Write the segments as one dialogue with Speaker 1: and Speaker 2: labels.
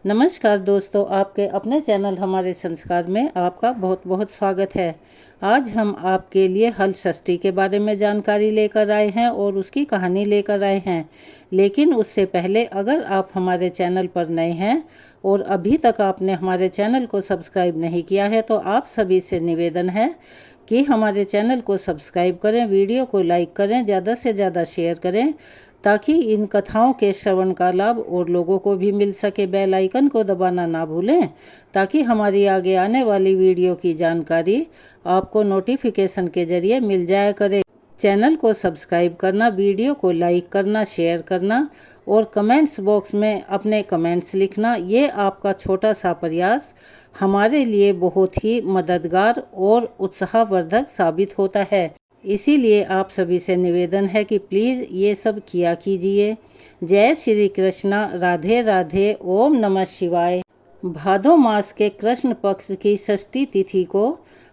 Speaker 1: नमस्कार दोस्तों, आपके अपने चैनल हमारे संस्कार में आपका बहुत बहुत स्वागत है। आज हम आपके लिए हल षष्ठी के बारे में जानकारी लेकर आए हैं और उसकी कहानी लेकर आए हैं। लेकिन उससे पहले अगर आप हमारे चैनल पर नए हैं और अभी तक आपने हमारे चैनल को सब्सक्राइब नहीं किया है तो आप सभी से निवेदन है कि हमारे चैनल को सब्सक्राइब करें, वीडियो को लाइक करें, ज़्यादा से ज़्यादा शेयर करें ताकि इन कथाओं के श्रवण का लाभ और लोगों को भी मिल सके। बेल आइकन को दबाना ना भूलें ताकि हमारी आगे आने वाली वीडियो की जानकारी आपको नोटिफिकेशन के जरिए मिल जाया करे। चैनल को सब्सक्राइब करना, वीडियो को लाइक करना, शेयर करना और कमेंट्स बॉक्स में अपने कमेंट्स लिखना, ये आपका छोटा सा प्रयास हमारे लिए बहुत ही मददगार और उत्साहवर्धक साबित होता है। इसीलिए आप सभी से निवेदन है कि प्लीज़ ये सब किया कीजिए। जय श्री कृष्णा, राधे राधे, ओम नमः शिवाय। भादो मास के कृष्ण पक्ष की षष्ठी तिथि को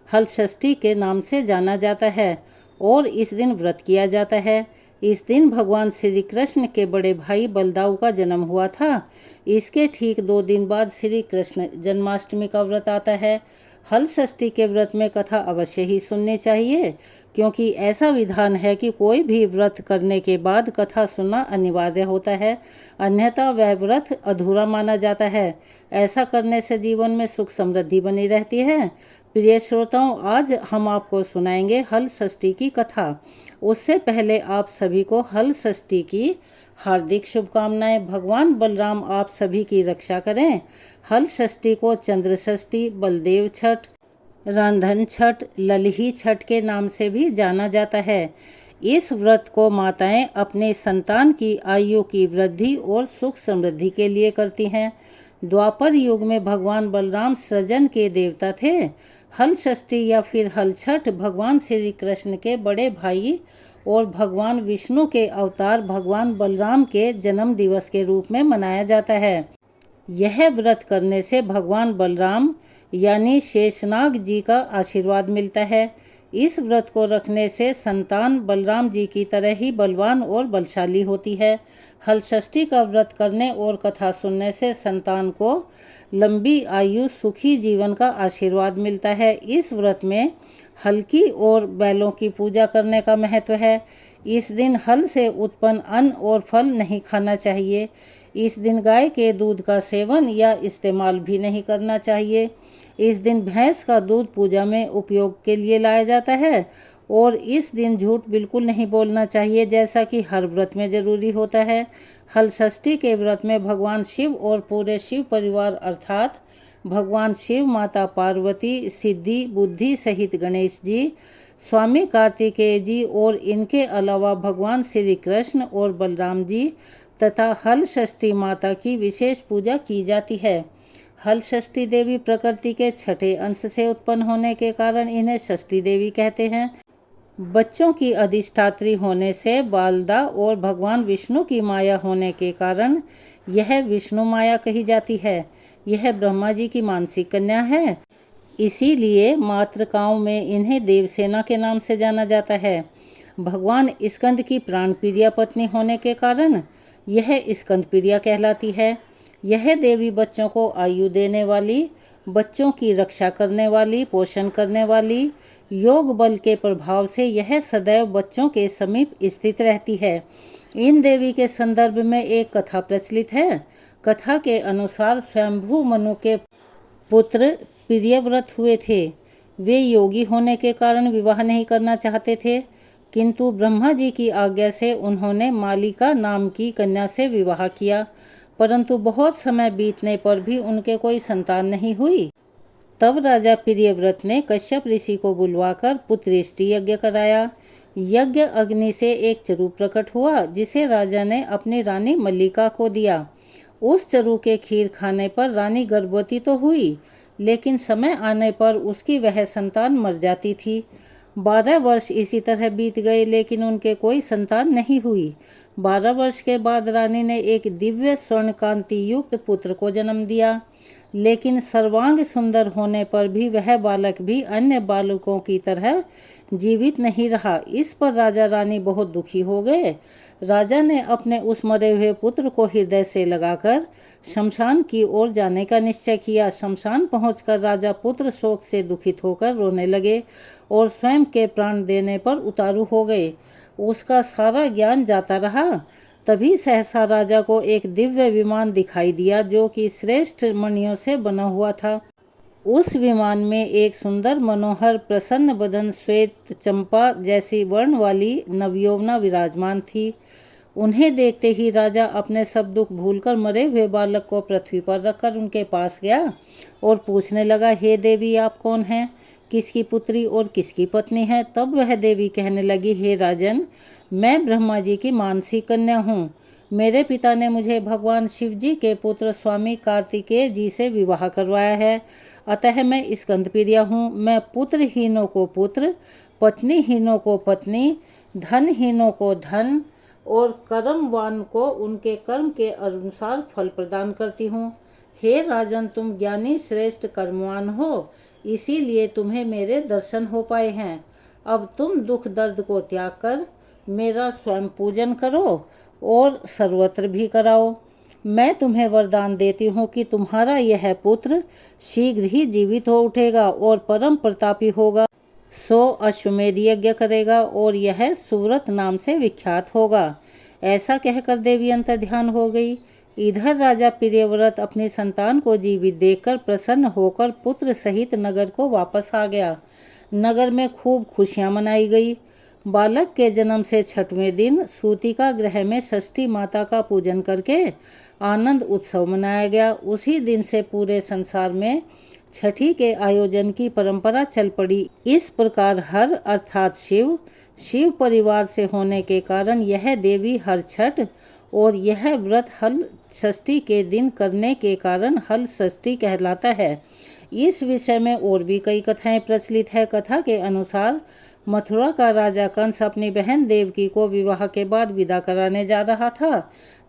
Speaker 1: हल षष्ठी के नाम से जाना जाता है और इस दिन व्रत किया जाता है। इस दिन भगवान श्री कृष्ण के बड़े भाई बलदाऊ का जन्म हुआ था। इसके ठीक 2 दिन बाद श्री कृष्ण जन्माष्टमी का व्रत आता है। हल षष्ठी के व्रत में कथा अवश्य ही सुननी चाहिए, क्योंकि ऐसा विधान है कि कोई भी व्रत करने के बाद कथा सुनना अनिवार्य होता है, अन्यथा वह व्रत अधूरा माना जाता है। ऐसा करने से जीवन में सुख समृद्धि बनी रहती है। प्रिय श्रोताओं, आज हम आपको सुनाएंगे हल षष्ठी की कथा। उससे पहले आप सभी को हल षष्ठी की हार्दिक शुभकामनाएं। भगवान बलराम आप सभी की रक्षा करें। हल षष्ठी को चंद्र षष्ठी, बलदेव छठ, रांधन छठ, ललही छठ के नाम से भी जाना जाता है। इस व्रत को माताएं अपने संतान की आयु की वृद्धि और सुख समृद्धि के लिए करती हैं। द्वापर युग में भगवान बलराम सृजन के देवता थे। हल षष्ठी या फिर हल छठ भगवान श्री कृष्ण के बड़े भाई और भगवान विष्णु के अवतार भगवान बलराम के जन्म दिवस के रूप में मनाया जाता है। यह व्रत करने से भगवान बलराम यानी शेषनाग जी का आशीर्वाद मिलता है। इस व्रत को रखने से संतान बलराम जी की तरह ही बलवान और बलशाली होती है। हल षष्ठी का व्रत करने और कथा सुनने से संतान को लंबी आयु, सुखी जीवन का आशीर्वाद मिलता है। इस व्रत में हल्की और बैलों की पूजा करने का महत्व है। इस दिन हल से उत्पन्न अन्न और फल नहीं खाना चाहिए। इस दिन गाय के दूध का सेवन या इस्तेमाल भी नहीं करना चाहिए। इस दिन भैंस का दूध पूजा में उपयोग के लिए लाया जाता है और इस दिन झूठ बिल्कुल नहीं बोलना चाहिए, जैसा कि हर व्रत में जरूरी होता है। हल षष्ठी के व्रत में भगवान शिव और पूरे शिव परिवार अर्थात भगवान शिव, माता पार्वती, सिद्धि बुद्धि सहित गणेश जी, स्वामी कार्तिकेय जी और इनके अलावा भगवान श्री कृष्ण और बलराम जी तथा हल षष्ठी माता की विशेष पूजा की जाती है। हल षष्ठी देवी प्रकृति के छठे अंश से उत्पन्न होने के कारण इन्हें षष्ठी देवी कहते हैं। बच्चों की अधिष्ठात्री होने से बालदा और भगवान विष्णु की माया होने के कारण यह विष्णु माया कही जाती है। यह ब्रह्मा जी की मानसिक कन्या है, इसीलिए मातृकाओं में इन्हें देवसेना के नाम से जाना जाता है। भगवान स्कंद की प्राण प्रिया पत्नी होने के कारण यह स्कंद प्रिया कहलाती है। यह देवी बच्चों को आयु देने वाली, बच्चों की रक्षा करने वाली, पोषण करने वाली, योग बल के प्रभाव से यह सदैव बच्चों के समीप स्थित रहती है। इन देवी के संदर्भ में एक कथा प्रचलित है। कथा के अनुसार स्वयंभू मनु के पुत्र प्रियव्रत हुए थे। वे योगी होने के कारण विवाह नहीं करना चाहते थे, किंतु ब्रह्मा जी की आज्ञा से उन्होंने मालिका नाम की कन्या से विवाह किया, परंतु बहुत समय बीतने पर भी उनके कोई संतान नहीं हुई। तब राजा प्रियव्रत ने कश्यप ऋषि को बुलवाकर पुत्रेष्टि यज्ञ कराया। यज्ञ अग्नि से एक चरु प्रकट हुआ, जिसे राजा ने अपनी रानी मल्लिका को दिया। उस चरु के खीर खाने पर रानी गर्भवती तो हुई, लेकिन समय आने पर उसकी वह संतान मर जाती थी। 12 वर्ष इसी तरह बीत गए, लेकिन उनके कोई संतान नहीं हुई। 12 वर्ष के बाद रानी ने एक दिव्य स्वर्ण कांति युक्त पुत्र को जन्म दिया, लेकिन सर्वांग सुंदर होने पर भी वह बालक भी अन्य बालकों की तरह जीवित नहीं रहा। इस पर राजा रानी बहुत दुखी हो गए। राजा ने अपने उस मरे हुए पुत्र को हृदय से लगाकर शमशान की ओर जाने का निश्चय किया। शमशान पहुंचकर राजा पुत्र शोक से दुखित होकर रोने लगे और स्वयं के प्राण देने पर उतारू हो गए। उसका सारा ज्ञान जाता रहा। तभी सहसा राजा को एक दिव्य विमान दिखाई दिया जो कि श्रेष्ठ मणियों से बना हुआ था। उस विमान में एक सुंदर मनोहर प्रसन्न बदन श्वेत चंपा जैसी वर्ण वाली नवयौवना विराजमान थी। उन्हें देखते ही राजा अपने सब दुख भूलकर मरे हुए बालक को पृथ्वी पर रखकर उनके पास गया और पूछने लगा, हे देवी, आप कौन हैं? किसकी पुत्री और किसकी पत्नी है? तब वह देवी कहने लगी, हे राजन, मैं ब्रह्मा जी की मानसी कन्या हूँ। मेरे पिता ने मुझे भगवान शिव जी के पुत्र स्वामी कार्तिकेय जी से विवाह करवाया है, अतः मैं स्कंदप्रिया हूँ। मैं पुत्रहीनों को पुत्र, पत्नीहीनों को पत्नी, धनहीनों को धन और कर्मवान को उनके कर्म के अनुसार फल प्रदान करती हूँ। हे राजन, तुम ज्ञानी श्रेष्ठ कर्मवान हो, इसीलिए तुम्हें मेरे दर्शन हो पाए हैं। अब तुम दुख दर्द को त्याग कर मेरा स्वयं पूजन करो और सर्वत्र भी कराओ। मैं तुम्हें वरदान देती हूँ कि तुम्हारा यह पुत्र शीघ्र ही जीवित हो उठेगा और परम प्रतापी होगा। 100 अश्वमेध यज्ञ करेगा और यह सुव्रत नाम से विख्यात होगा। ऐसा कहकर देवी अंतर्ध्यान हो गई। इधर राजा प्रियव्रत अपनी संतान को जीवित देखकर प्रसन्न होकर पुत्र सहित नगर को वापस आ गया। नगर में खूब खुशियां मनाई गई। बालक के जन्म से 6वें दिन सूतिका गृह में षष्ठी माता का पूजन करके आनंद उत्सव मनाया गया। उसी दिन से पूरे संसार में छठी के आयोजन की परंपरा चल पड़ी। इस प्रकार हर अर्थात शिव परिवार से होने के कारण यह देवी हर छठ और यह व्रत हल षष्ठी के दिन करने के कारण हल षष्ठी कहलाता है। इस विषय में और भी कई कथाएं प्रचलित है। कथा के अनुसार मथुरा का राजा कंस अपनी बहन देवकी को विवाह के बाद विदा कराने जा रहा था।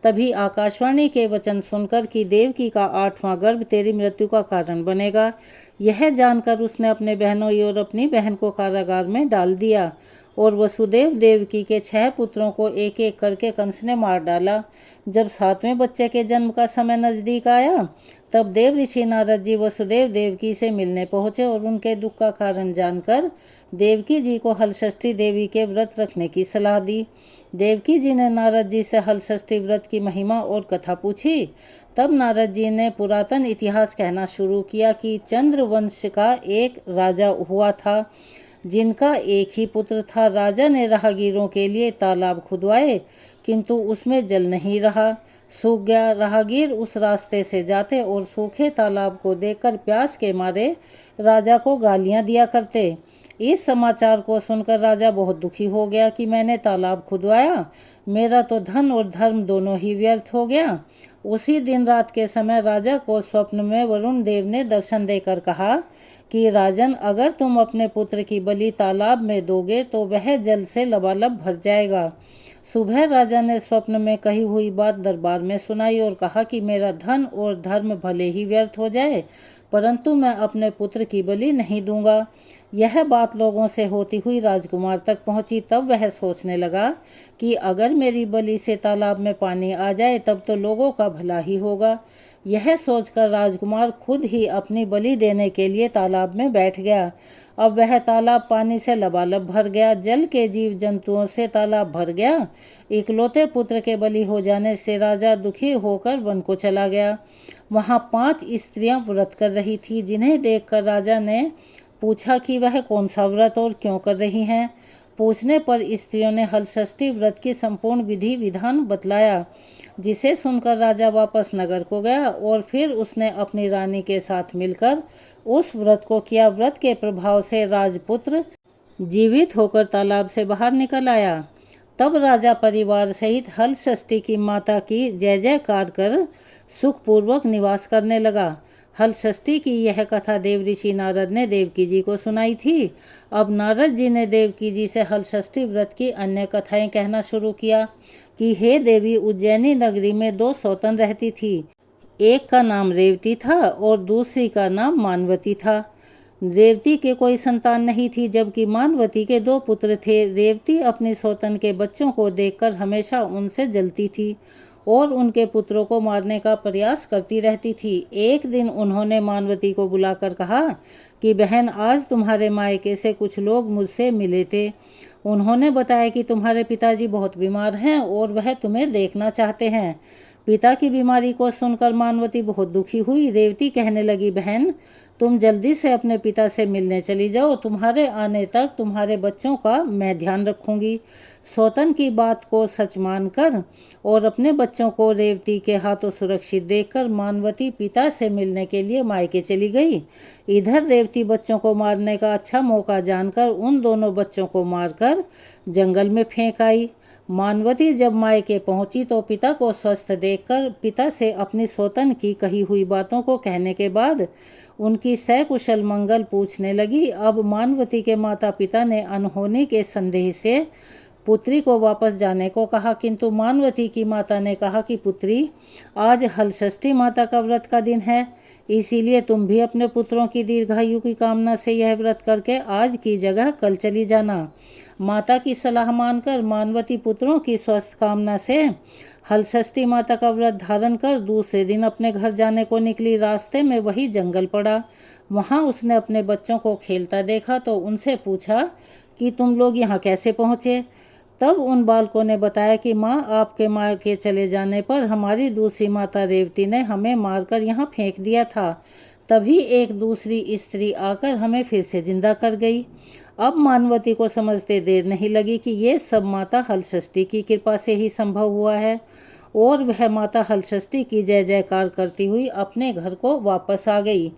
Speaker 1: तभी आकाशवाणी के वचन सुनकर कि देवकी का 8वां गर्भ तेरी मृत्यु का कारण बनेगा, यह जानकर उसने अपने बहनों और अपनी बहन को कारागार में डाल दिया और वसुदेव देवकी के 6 पुत्रों को एक एक करके कंस ने मार डाला। जब 7वें बच्चे के जन्म का समय नजदीक आया तब देव ऋषि नारद जी वसुदेव देवकी से मिलने पहुंचे और उनके दुख का कारण जानकर देवकी जी को हलषष्ठी देवी के व्रत रखने की सलाह दी। देवकी जी ने नारद जी से हलषष्ठी व्रत की महिमा और कथा पूछी। तब नारद जी ने पुरातन इतिहास कहना शुरू किया कि चंद्रवंश का एक राजा हुआ था जिनका एक ही पुत्र था। राजा ने राहगीरों के लिए तालाब खुदवाए किंतु उसमें जल नहीं रहा, सूख गया। राहगीर उस रास्ते से जाते और सूखे तालाब को देखकर प्यास के मारे राजा को गालियां दिया करते। इस समाचार को सुनकर राजा बहुत दुखी हो गया कि मैंने तालाब खुदवाया, मेरा तो धन और धर्म दोनों ही व्यर्थ हो गया। उसी दिन रात के समय राजा को स्वप्न में वरुण देव ने दर्शन देकर कहा कि राजन, अगर तुम अपने पुत्र की बलि तालाब में दोगे तो वह जल से लबालब भर जाएगा। सुबह राजा ने स्वप्न में कही हुई बात दरबार में सुनाई और कहा कि मेरा धन और धर्म भले ही व्यर्थ हो जाए परंतु मैं अपने पुत्र की बलि नहीं दूंगा। यह बात लोगों से होती हुई राजकुमार तक पहुंची। तब वह सोचने लगा कि अगर मेरी बलि से तालाब में पानी आ जाए तब तो लोगों का भला ही होगा। यह सोचकर राजकुमार खुद ही अपनी बलि देने के लिए तालाब में बैठ गया। अब वह तालाब पानी से लबालब भर गया। जल के जीव जंतुओं से तालाब भर गया। इकलौते पुत्र के बलि हो जाने से राजा दुखी होकर वन को चला गया। वहाँ 5 स्त्रियां व्रत कर रही थी, जिन्हें देखकर राजा ने पूछा कि वह कौन सा व्रत और क्यों कर रही हैं। पूछने पर स्त्रियों ने हलषष्ठी व्रत की संपूर्ण विधि विधान बतलाया, जिसे सुनकर राजा वापस नगर को गया और फिर उसने अपनी रानी के साथ मिलकर उस व्रत को किया। व्रत के प्रभाव से राजपुत्र जीवित होकर तालाब से बाहर निकल आया। तब राजा परिवार सहित हलषष्ठी की माता की जय जयकार कर सुखपूर्वक निवास करने लगा। हलषष्ठी की यह कथा देव ऋषि नारद ने देवकी जी को सुनाई थी। अब नारद जी ने देवकी जी से हलषष्ठी व्रत की अन्य कथाएं कहना शुरू किया कि हे देवी, उज्जैनी नगरी में 2 सौतन रहती थी। एक का नाम रेवती था और दूसरी का नाम मानवती था। रेवती के कोई संतान नहीं थी, जबकि मानवती के 2 पुत्र थे। रेवती अपनी सौतन के बच्चों को देखकर हमेशा उनसे जलती थी और उनके पुत्रों को मारने का प्रयास करती रहती थी। एक दिन उन्होंने मानवती को बुलाकर कहा कि बहन, आज तुम्हारे मायके से कुछ लोग मुझसे मिले थे। उन्होंने बताया कि तुम्हारे पिताजी बहुत बीमार हैं और वह तुम्हें देखना चाहते हैं। पिता की बीमारी को सुनकर मानवती बहुत दुखी हुई। रेवती कहने लगी, बहन, तुम जल्दी से अपने पिता से मिलने चली जाओ। तुम्हारे आने तक तुम्हारे बच्चों का मैं ध्यान रखूंगी। सौतन की बात को सच मानकर और अपने बच्चों को रेवती के हाथों सुरक्षित देखकर मानवती पिता से मिलने के लिए मायके चली गई। इधर रेवती बच्चों को मारने का अच्छा मौका जानकर उन दोनों बच्चों को मारकर जंगल में फेंक आई। मानवती जब मायके पहुंची तो पिता को स्वस्थ देखकर पिता से अपनी सौतन की कही हुई बातों को कहने के बाद उनकी सकुशल मंगल पूछने लगी। अब मानवती के माता पिता ने अनहोनी के संदेह से पुत्री को वापस जाने को कहा, किंतु मानवती की माता ने कहा कि पुत्री, आज हलषष्ठी माता का व्रत का दिन है, इसीलिए तुम भी अपने पुत्रों की दीर्घायु की कामना से यह व्रत करके आज की जगह कल चली जाना। माता की सलाह मानकर मानवती पुत्रों की स्वस्थ कामना से हलषष्ठी माता का व्रत धारण कर दूसरे दिन अपने घर जाने को निकली। रास्ते में वही जंगल पड़ा। वहाँ उसने अपने बच्चों को खेलता देखा तो उनसे पूछा कि तुम लोग यहाँ कैसे पहुँचे। तब उन बालकों ने बताया कि माँ, आपके माँ के चले जाने पर हमारी दूसरी माता रेवती ने हमें मारकर यहाँ फेंक दिया था। तभी एक दूसरी स्त्री आकर हमें फिर से जिंदा कर गई। अब मानवती को समझते देर नहीं लगी कि ये सब माता हलषष्ठी की कृपा से ही संभव हुआ है और वह माता हलषष्ठी की जय जयकार करती हुई अपने घर को वापस आ गई।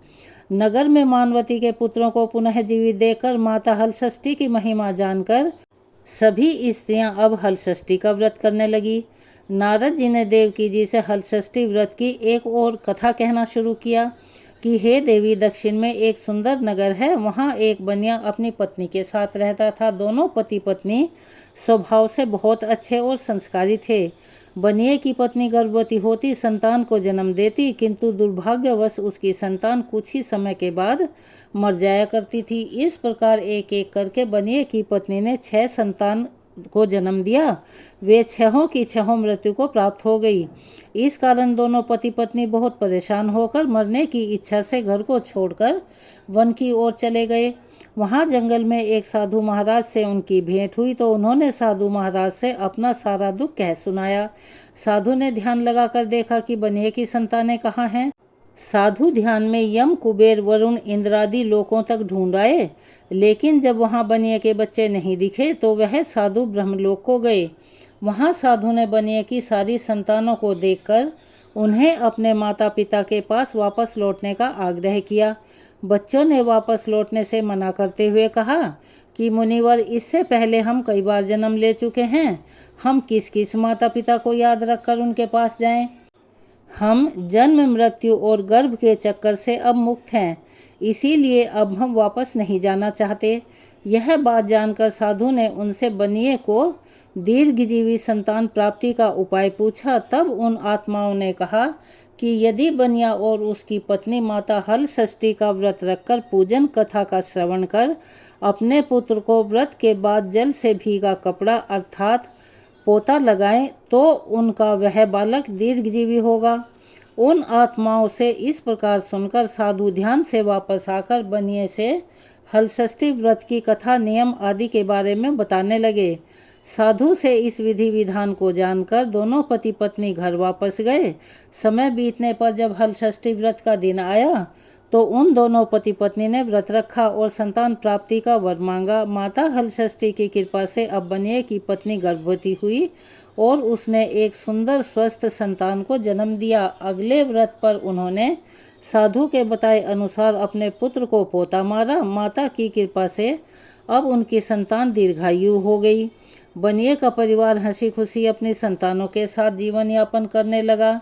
Speaker 1: नगर में मानवती के पुत्रों को पुनः जीवित देखकर माता हलषष्ठी की महिमा जानकर सभी स्त्रियां अब हलषष्ठी का व्रत करने लगी। नारद जी ने देवकी जी से हलषष्ठी व्रत की एक और कथा कहना शुरू किया कि हे देवी, दक्षिण में एक सुंदर नगर है। वहाँ एक बनिया अपनी पत्नी के साथ रहता था। दोनों पति पत्नी स्वभाव से बहुत अच्छे और संस्कारी थे। बनिए की पत्नी गर्भवती होती संतान को जन्म देती, किंतु दुर्भाग्यवश उसकी संतान कुछ ही समय के बाद मर जाया करती थी। इस प्रकार एक एक करके बनिए की पत्नी ने 6 संतान को जन्म दिया। वे 6 की 6 मृत्यु को प्राप्त हो गई। इस कारण दोनों पति पत्नी बहुत परेशान होकर मरने की इच्छा से घर को छोड़कर वन की ओर चले गए। वहाँ जंगल में एक साधु महाराज से उनकी भेंट हुई तो उन्होंने साधु महाराज से अपना सारा दुख कह सुनाया। साधु ने ध्यान लगाकर देखा कि बनिए की संतानें कहाँ हैं। साधु ध्यान में यम, कुबेर, वरुण, इंद्र आदि लोकों तक ढूंढ आए, लेकिन जब वहाँ बनिए के बच्चे नहीं दिखे तो वह साधु ब्रह्मलोक को गए। वहाँ साधु ने बनिए की सारी संतानों को देखकर उन्हें अपने माता पिता के पास वापस लौटने का आग्रह किया। बच्चों ने वापस लौटने से मना करते हुए कहा कि मुनिवर, इससे पहले हम कई बार जन्म ले चुके हैं। हम किस किस माता पिता को याद रखकर उनके पास जाएं? हम जन्म, मृत्यु और गर्भ के चक्कर से अब मुक्त हैं, इसीलिए अब हम वापस नहीं जाना चाहते। यह बात जानकर साधु ने उनसे बनिए को दीर्घजीवी संतान प्राप्ति का उपाय पूछा। तब उन आत्माओं ने कहा कि यदि बनिया और उसकी पत्नी माता हलषष्ठी का व्रत रखकर पूजन कथा का श्रवण कर अपने पुत्र को व्रत के बाद जल से भीगा कपड़ा अर्थात पोता लगाएं तो उनका वह बालक दीर्घजीवी होगा। उन आत्माओं से इस प्रकार सुनकर साधु ध्यान से वापस आकर बनिए से हलषष्ठी व्रत की कथा, नियम आदि के बारे में बताने लगे। साधु से इस विधि विधान को जानकर दोनों पति पत्नी घर वापस गए। समय बीतने पर जब हलषष्ठी व्रत का दिन आया तो उन दोनों पति पत्नी ने व्रत रखा और संतान प्राप्ति का वर मांगा। माता हलषष्ठी की कृपा से अब बनिए की पत्नी गर्भवती हुई और उसने एक सुंदर स्वस्थ संतान को जन्म दिया। अगले व्रत पर उन्होंने साधु के बताए अनुसार अपने पुत्र को पोता मारा। माता की कृपा से अब उनकी संतान दीर्घायु हो गई। बनिए का परिवार हंसी खुशी अपनी संतानों के साथ जीवन यापन करने लगा।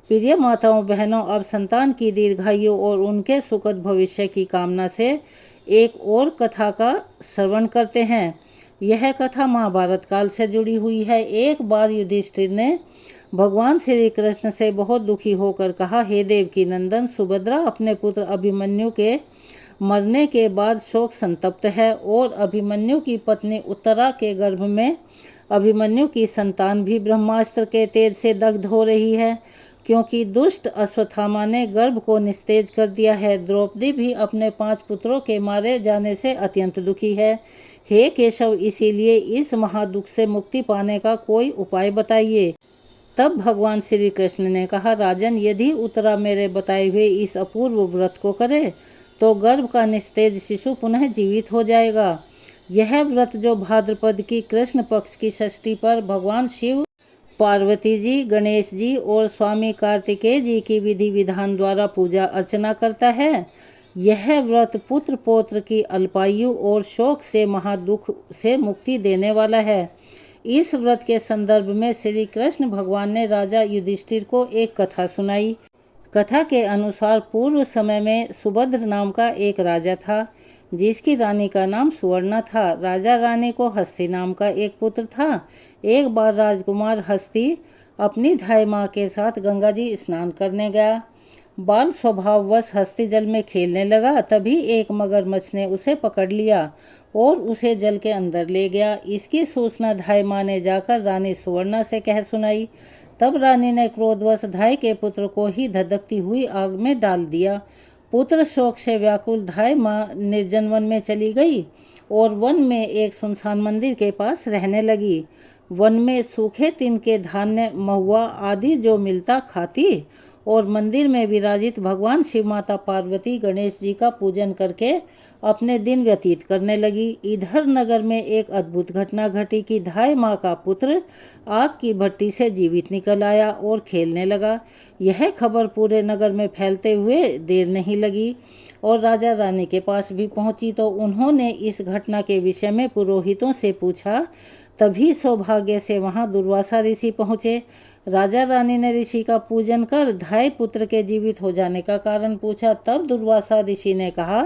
Speaker 1: प्रिय माताओं बहनों, अब संतान की दीर्घायु और उनके सुखद भविष्य की कामना से एक और कथा का श्रवण करते हैं। यह कथा महाभारत काल से जुड़ी हुई है। एक बार युधिष्ठिर ने भगवान श्री कृष्ण से बहुत दुखी होकर कहा, हे देवकी नंदन, सुभद्रा अपने पुत्र अभिमन्यु के मरने के बाद शोक संतप्त है और अभिमन्यु की पत्नी उत्तरा के गर्भ में अभिमन्यु की संतान भी ब्रह्मास्त्र के तेज से दग्ध हो रही है, क्योंकि दुष्ट अश्वत्थामा ने गर्भ को निस्तेज कर दिया है। द्रौपदी भी अपने 5 पुत्रों के मारे जाने से अत्यंत दुखी है। हे केशव, इसीलिए इस महादुख से मुक्ति पाने का कोई उपाय बताइए। तब भगवान श्री कृष्ण ने कहा, राजन, यदि उत्तरा मेरे बताए हुए इस अपूर्व व्रत को करे तो गर्भ का निस्तेज शिशु पुनः जीवित हो जाएगा। यह व्रत जो भाद्रपद की कृष्ण पक्ष की षष्ठी पर भगवान शिव, पार्वती जी, गणेश जी और स्वामी कार्तिकेय जी की विधि विधान द्वारा पूजा अर्चना करता है, यह व्रत पुत्र पौत्र की अल्पायु और शोक से महादुख से मुक्ति देने वाला है। इस व्रत के संदर्भ में श्री कृष्ण भगवान ने राजा युधिष्ठिर को एक कथा सुनाई। कथा के अनुसार पूर्व समय में सुभद्र नाम का एक राजा था, जिसकी रानी का नाम सुवर्णा था। राजा रानी को हस्ती नाम का एक पुत्र था। एक बार राजकुमार हस्ती अपनी धाई माँ के साथ गंगा जी स्नान करने गया। बाल स्वभाववश हस्ती जल में खेलने लगा, तभी एक मगरमच्छ ने उसे पकड़ लिया और उसे जल के अंदर ले गया। इसकी सूचना धाई माँ ने जाकर रानी सुवर्णा से कह सुनाई। तब रानी ने क्रोधवश धाई के पुत्र को ही धधकती हुई आग में डाल दिया। पुत्र शोक से व्याकुल धाई माँ निर्जन वन में चली गई और वन में एक सुनसान मंदिर के पास रहने लगी। वन में सूखे तिनके, धान्य, महुआ आदि जो मिलता खाती और मंदिर में विराजित भगवान शिव, माता पार्वती, गणेश जी का पूजन करके अपने दिन व्यतीत करने लगी। इधर नगर में एक अद्भुत घटना घटी कि धाई माँ का पुत्र आग की भट्टी से जीवित निकल आया और खेलने लगा। यह खबर पूरे नगर में फैलते हुए देर नहीं लगी और राजा रानी के पास भी पहुंची, तो उन्होंने इस घटना के विषय में पुरोहितों से पूछा। तभी सौभाग्य से वहां दुर्वासा ऋषि पहुँचे। राजा रानी ने ऋषि का पूजन कर धाई पुत्र के जीवित हो जाने का कारण पूछा। तब दुर्वासा ऋषि ने कहा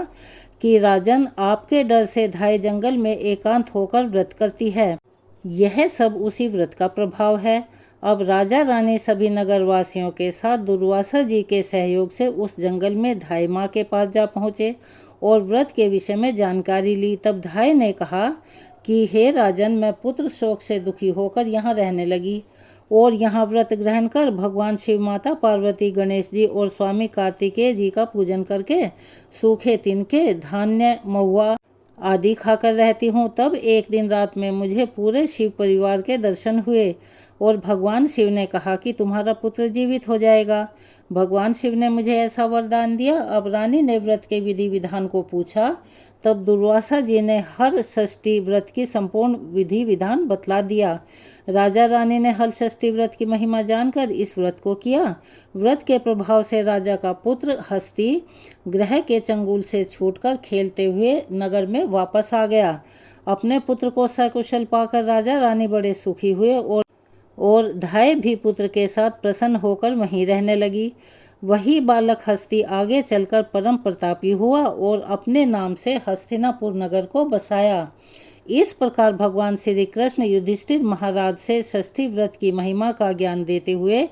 Speaker 1: कि राजन, आपके डर से धाई जंगल में एकांत होकर व्रत करती है। यह सब उसी व्रत का प्रभाव है। अब राजा रानी सभी नगरवासियों के साथ दुर्वासा जी के सहयोग से उस जंगल में धाई माँ के पास जा पहुँचे और व्रत के विषय में जानकारी ली। तब धाई ने कहा कि हे राजन, मैं पुत्र शोक से दुखी होकर यहाँ रहने लगी और यहाँ व्रत ग्रहण कर भगवान शिव, माता पार्वती, गणेश जी और स्वामी कार्तिकेय जी का पूजन करके सूखे तिनके, धान्य, महुआ आदि खाकर रहती हूँ। तब एक दिन रात में मुझे पूरे शिव परिवार के दर्शन हुए और भगवान शिव ने कहा कि तुम्हारा पुत्र जीवित हो जाएगा। भगवान शिव ने मुझे ऐसा वरदान दिया। अब रानी ने व्रत के विधि विधान को पूछा। तब दुर्वासा जी ने हर षष्ठी व्रत की संपूर्ण विधि विधान बतला दिया। राजा रानी ने हल षष्ठी व्रत की महिमा जानकर इस व्रत को किया। व्रत के प्रभाव से राजा का पुत्र हस्ती ग्रह के चंगुल से छूटकर खेलते हुए नगर में वापस आ गया। अपने पुत्र को सकुशल पाकर राजा रानी बड़े सुखी हुए और धाई भी पुत्र के साथ प्रसन्न होकर वहीं रहने लगी। वही बालक हस्ती आगे चलकर परम प्रतापी हुआ और अपने नाम से हस्तिनापुर नगर को बसाया। इस प्रकार भगवान श्री कृष्ण युधिष्ठिर महाराज से षष्ठी व्रत की महिमा का ज्ञान देते हुए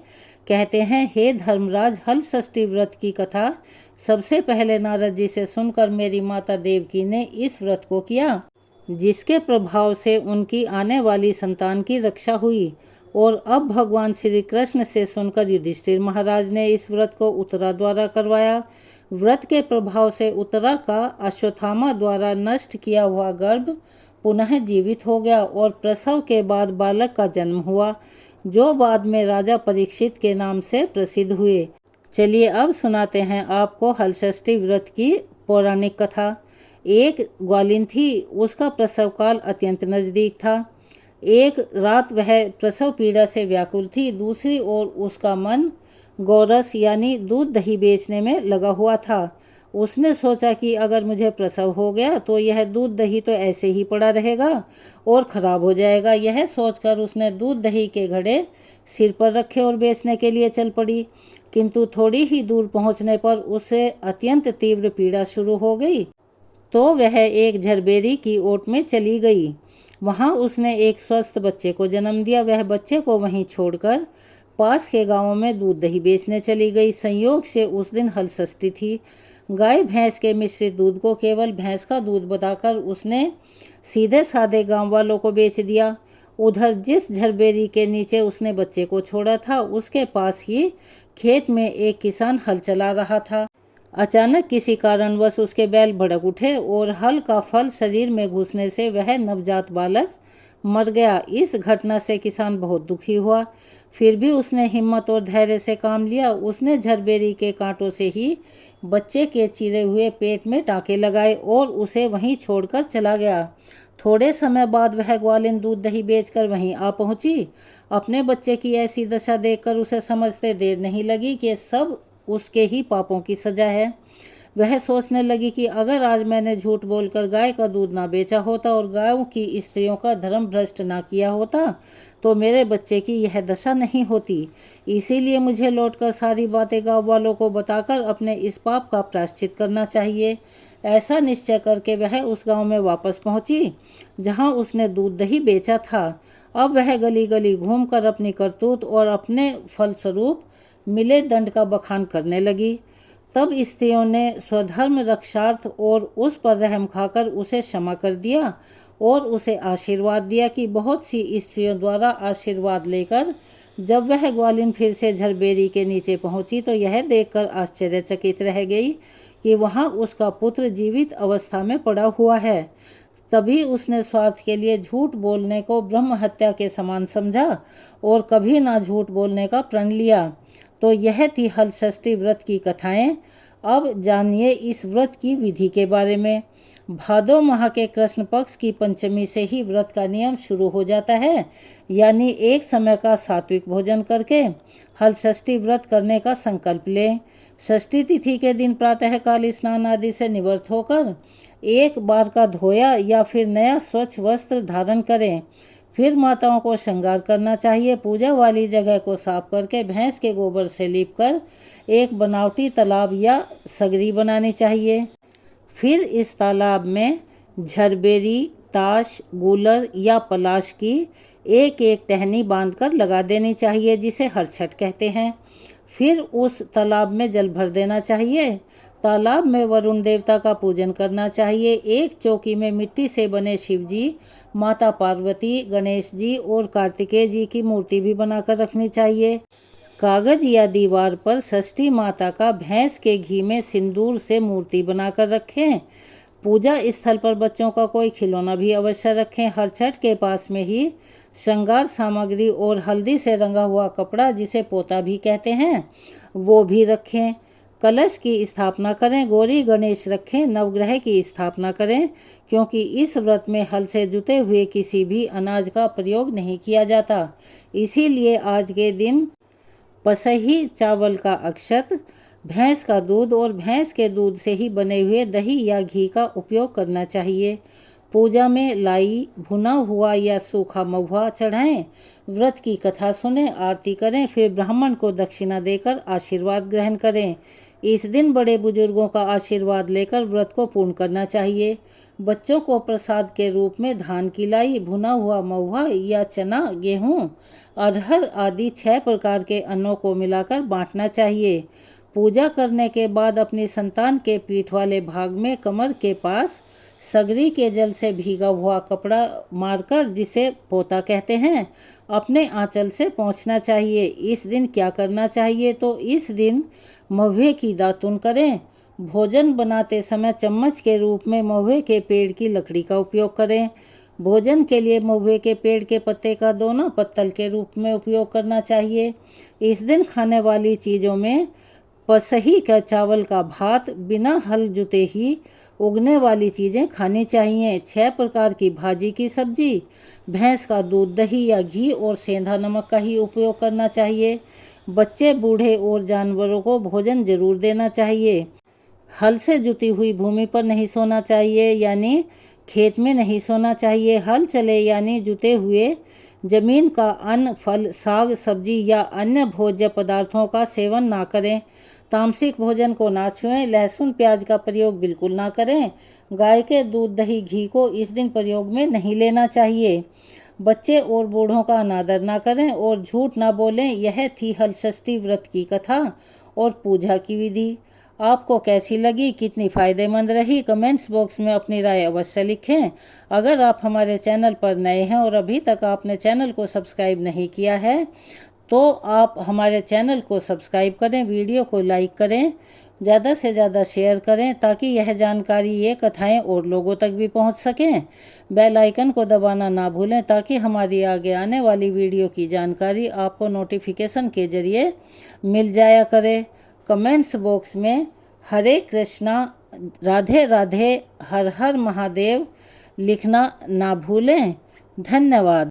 Speaker 1: कहते हैं, हे धर्मराज, हल षष्ठी व्रत की कथा सबसे पहले नारद जी से सुनकर मेरी माता देवकी ने इस व्रत को किया, जिसके प्रभाव से उनकी आने वाली संतान की रक्षा हुई। और अब भगवान श्री कृष्ण से सुनकर युधिष्ठिर महाराज ने इस व्रत को उत्तरा द्वारा करवाया। व्रत के प्रभाव से उत्तरा का अश्वत्थामा द्वारा नष्ट किया हुआ गर्भ पुनः जीवित हो गया और प्रसव के बाद बालक का जन्म हुआ, जो बाद में राजा परीक्षित के नाम से प्रसिद्ध हुए। चलिए अब सुनाते हैं आपको हलषष्ठी व्रत की पौराणिक कथा। एक ग्वालिन थी, उसका प्रसव काल अत्यंत नज़दीक था। एक रात वह प्रसव पीड़ा से व्याकुल थी, दूसरी ओर उसका मन गौरस यानी दूध दही बेचने में लगा हुआ था। उसने सोचा कि अगर मुझे प्रसव हो गया तो यह दूध दही तो ऐसे ही पड़ा रहेगा और ख़राब हो जाएगा। यह सोचकर उसने दूध दही के घड़े सिर पर रखे और बेचने के लिए चल पड़ी। किंतु थोड़ी ही दूर पहुंचने पर उसे अत्यंत तीव्र पीड़ा शुरू हो गई, तो वह एक झरबेरी की ओट में चली गई। वहां उसने एक स्वस्थ बच्चे को जन्म दिया। वह बच्चे को वहीं छोड़कर पास के गांवों में दूध दही बेचने चली गई। संयोग से उस दिन हल षष्ठी थी। गाय भैंस के मिश्रित दूध को केवल भैंस का दूध बताकर उसने सीधे साधे गांव वालों को बेच दिया। उधर जिस झरबेरी के नीचे उसने बच्चे को छोड़ा था, उसके पास ही खेत में एक किसान हल चला रहा था। अचानक किसी कारणवश उसके बैल भड़क उठे और हल का फल शरीर में घुसने से वह नवजात बालक मर गया। इस घटना से किसान बहुत दुखी हुआ, फिर भी उसने हिम्मत और धैर्य से काम लिया। उसने झरबेरी के कांटों से ही बच्चे के चीरे हुए पेट में टाँके लगाए और उसे वहीं छोड़कर चला गया। थोड़े समय बाद वह ग्वालिन दूध दही बेचकर वहीं आ पहुंची। अपने बच्चे की ऐसी दशा देखकर उसे समझते देर नहीं लगी कि सब उसके ही पापों की सजा है। वह सोचने लगी कि अगर आज मैंने झूठ बोलकर गाय का दूध ना बेचा होता और गायों की स्त्रियों का धर्म भ्रष्ट ना किया होता तो मेरे बच्चे की यह दशा नहीं होती। इसीलिए मुझे लौटकर सारी बातें गाँव वालों को बताकर अपने इस पाप का प्रायश्चित करना चाहिए। ऐसा निश्चय करके वह उस गांव में वापस पहुंची जहां उसने दूध दही बेचा था। अब वह गली गली घूमकर अपनी करतूत और अपने फलस्वरूप मिले दंड का बखान करने लगी। तब स्त्रियों ने स्वधर्म रक्षार्थ और उस पर रहम खाकर उसे क्षमा कर दिया और उसे आशीर्वाद दिया कि बहुत सी स्त्रियों द्वारा आशीर्वाद लेकर जब वह ग्वालिन फिर से झरबेरी के नीचे पहुंची तो यह देखकर आश्चर्यचकित रह गई कि वहां उसका पुत्र जीवित अवस्था में पड़ा हुआ है। तभी उसने स्वार्थ के लिए झूठ बोलने को ब्रह्म हत्या के समान समझा और कभी ना झूठ बोलने का प्रण लिया। तो यह थी हल षष्ठी व्रत की कथाएं। अब जानिए इस व्रत की विधि के बारे में। भादो माह के कृष्ण पक्ष की पंचमी से ही व्रत का नियम शुरू हो जाता है, यानी एक समय का सात्विक भोजन करके हल षष्ठी व्रत करने का संकल्प लें। षष्ठी तिथि के दिन प्रातःकाल स्नान आदि से निवृत्त होकर एक बार का धोया या फिर नया स्वच्छ वस्त्र धारण करें। फिर माताओं को श्रृंगार करना चाहिए। पूजा वाली जगह को साफ करके भैंस के गोबर से लीपकर एक बनावटी तालाब या सगरी बनानी चाहिए। फिर इस तालाब में झरबेरी, ताश, गूलर या पलाश की एक एक टहनी बांधकर लगा देनी चाहिए, जिसे हरछठ कहते हैं। फिर उस तालाब में जल भर देना चाहिए। तालाब में वरुण देवता का पूजन करना चाहिए। एक चौकी में मिट्टी से बने शिव जी, माता पार्वती, गणेश जी और कार्तिकेय जी की मूर्ति भी बनाकर रखनी चाहिए। कागज या दीवार पर षष्ठी माता का भैंस के घी में सिंदूर से मूर्ति बनाकर रखें। पूजा स्थल पर बच्चों का कोई खिलौना भी अवश्य रखें। हर छठ के पास में ही श्रृंगार सामग्री और हल्दी से रंगा हुआ कपड़ा, जिसे पोता भी कहते हैं, वो भी रखें। कलश की स्थापना करें। गौरी गणेश रखें। नवग्रह की स्थापना करें, क्योंकि इस व्रत में हल से जुते हुए किसी भी अनाज का प्रयोग नहीं किया जाता। इसीलिए आज के दिन पसही चावल का अक्षत, भैंस का दूध और भैंस के दूध से ही बने हुए दही या घी का उपयोग करना चाहिए। पूजा में लाई, भुना हुआ या सूखा महुआ चढ़ाएं। व्रत की कथा सुनें, आरती करें, फिर ब्राह्मण को दक्षिणा देकर आशीर्वाद ग्रहण करें। इस दिन बड़े बुजुर्गों का आशीर्वाद लेकर व्रत को पूर्ण करना चाहिए। बच्चों को प्रसाद के रूप में धान की लाई, भुना हुआ महुआ या चना, गेहूँ, अरहर आदि 6 प्रकार के अन्नों को मिलाकर बांटना चाहिए। पूजा करने के बाद अपनी संतान के पीठ वाले भाग में कमर के पास सगरी के जल से भीगा हुआ कपड़ा मारकर, जिसे पोता कहते हैं, अपने आंचल से पोंछना चाहिए। इस दिन क्या करना चाहिए, तो इस दिन महुए की दातुन करें। भोजन बनाते समय चम्मच के रूप में महुए के पेड़ की लकड़ी का उपयोग करें। भोजन के लिए महुए के पेड़ के पत्ते का दोना पत्तल के रूप में उपयोग करना चाहिए। इस दिन खाने वाली चीज़ों में पसही का चावल का भात, बिना हल जुते ही उगने वाली चीज़ें खानी चाहिए। 6 प्रकार की भाजी की सब्जी, भैंस का दूध, दही या घी और सेंधा नमक का ही उपयोग करना चाहिए। बच्चे, बूढ़े और जानवरों को भोजन जरूर देना चाहिए। हल से जुती हुई भूमि पर नहीं सोना चाहिए, यानी खेत में नहीं सोना चाहिए। हल चले यानी जुते हुए जमीन का अन्न, फल, साग, सब्जी या अन्य भोज्य पदार्थों का सेवन ना करें। तामसिक भोजन को ना छुएं। लहसुन प्याज का प्रयोग बिल्कुल ना करें। गाय के दूध, दही, घी को इस दिन प्रयोग में नहीं लेना चाहिए। बच्चे और बूढ़ों का अनादर ना करें और झूठ ना बोलें। यह थी हलषष्ठी व्रत की कथा और पूजा की विधि। आपको कैसी लगी, कितनी फ़ायदेमंद रही, कमेंट्स बॉक्स में अपनी राय अवश्य लिखें। अगर आप हमारे चैनल पर नए हैं और अभी तक आपने चैनल को सब्सक्राइब नहीं किया है तो आप हमारे चैनल को सब्सक्राइब करें, वीडियो को लाइक करें, ज़्यादा से ज़्यादा शेयर करें ताकि यह जानकारी, ये कथाएं और लोगों तक भी पहुंच सकें। बेल आइकन को दबाना ना भूलें ताकि हमारी आगे आने वाली वीडियो की जानकारी आपको नोटिफिकेशन के ज़रिए मिल जाया करे। कमेंट्स बॉक्स में हरे कृष्णा, राधे राधे, हर हर महादेव लिखना ना भूलें। धन्यवाद।